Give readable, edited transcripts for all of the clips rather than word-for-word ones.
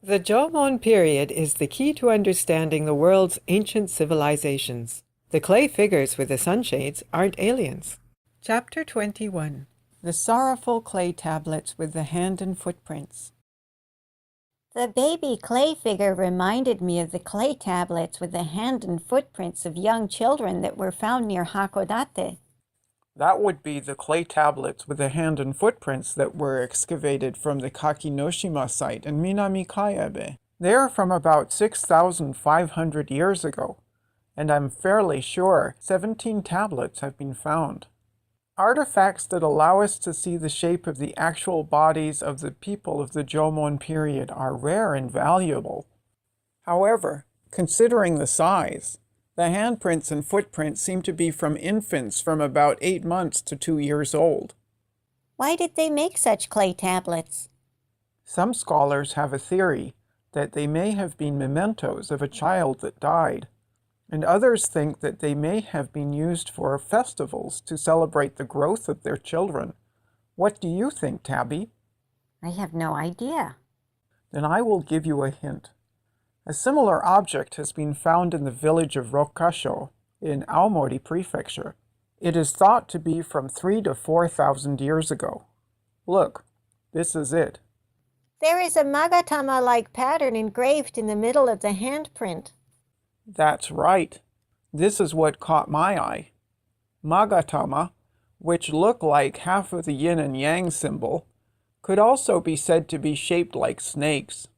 The Jomon period is the key to understanding the world's ancient civilizations. The clay figures with the sunshades aren't aliens. Chapter 21. The Sorrowful Clay Tablets with the Hand and Footprints. The baby clay figure reminded me of the clay tablets with the hand and footprints of young children that were found near Hakodate. That would be the clay tablets with the hand and footprints that were excavated from the Kakinoshima site in Minami Kayabe. They are from about 6,500 years ago, and I'm fairly sure 17 tablets have been found. Artifacts that allow us to see the shape of the actual bodies of the people of the Jomon period are rare and valuable. However, considering the size, the handprints and footprints seem to be from infants from about 8 months to 2 years old. Why did they make such clay tablets? Some scholars have a theory that they may have been mementos of a child that died, and others think that they may have been used for festivals to celebrate the growth of their children. What do you think, Tabby? I have no idea. Then I will give you a hint. A similar object has been found in the village of Rokkasho in Aomori Prefecture. It is thought to be from 3,000 to 4,000 years ago. Look, this is it. There is a magatama-like pattern engraved in the middle of the handprint. That's right. This is what caught my eye. Magatama, which look like half of the yin and yang symbol, could also be said to be shaped like snakes.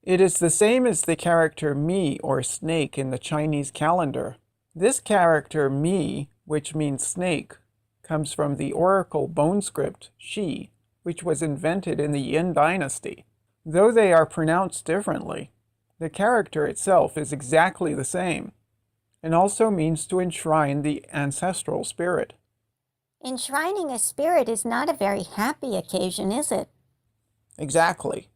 It is the same as the character Mi or snake in the Chinese calendar. This character Mi, which means snake, comes from the oracle bone script Shi, which was invented in the Yin dynasty. Though they are pronounced differently, the character itself is exactly the same, and also means to enshrine the ancestral spirit. Enshrining a spirit is not a very happy occasion, is it? Exactly.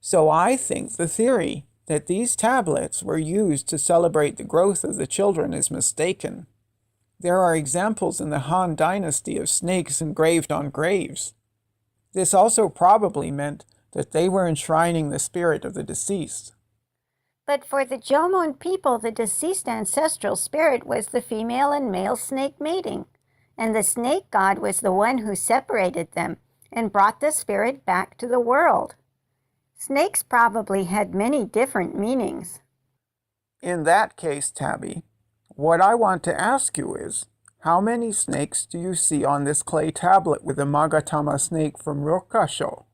So I think the theory that these tablets were used to celebrate the growth of the children is mistaken. There are examples in the Han Dynasty of snakes engraved on graves. This also probably meant that they were enshrining the spirit of the deceased. But for the Jomon people, the deceased ancestral spirit was the female and male snake mating, and the snake god was the one who separated them and brought the spirit back to the world. Snakes probably had many different meanings. In that case, Tabby, what I want to ask you is, how many snakes do you see on this clay tablet with the Magatama snake from Rokkasho?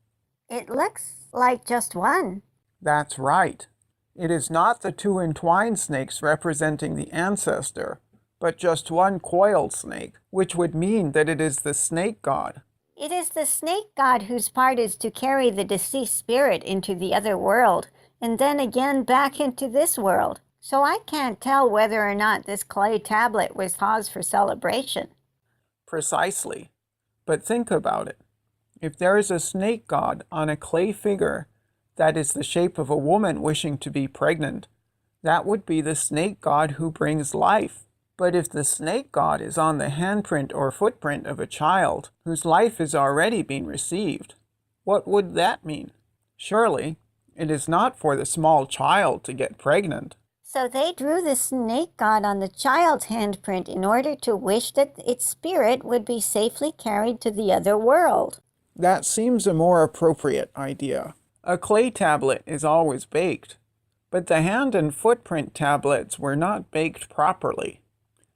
It looks like just one. That's right. It is not the 2 entwined snakes representing the ancestor, but just one coiled snake, which would mean that it is the snake god. It is the snake god whose part is to carry the deceased spirit into the other world, and then again back into this world. So I can't tell whether or not this clay tablet was cause for celebration. Precisely. But think about it. If there is a snake god on a clay figure that is the shape of a woman wishing to be pregnant, that would be the snake god who brings life. But if the snake god is on the handprint or footprint of a child whose life has already been received, what would that mean? Surely, it is not for the small child to get pregnant. So they drew the snake god on the child's handprint in order to wish that its spirit would be safely carried to the other world. That seems a more appropriate idea. A clay tablet is always baked, but the hand and footprint tablets were not baked properly.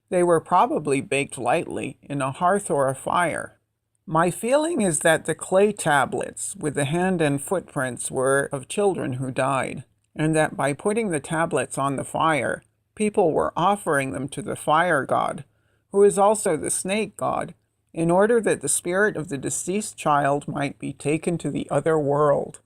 They were probably baked lightly in a hearth or a fire. My feeling is that the clay tablets with the hand and footprints were of children who died, and that by putting the tablets on the fire, people were offering them to the fire god, who is also the snake god, in order that the spirit of the deceased child might be taken to the other world.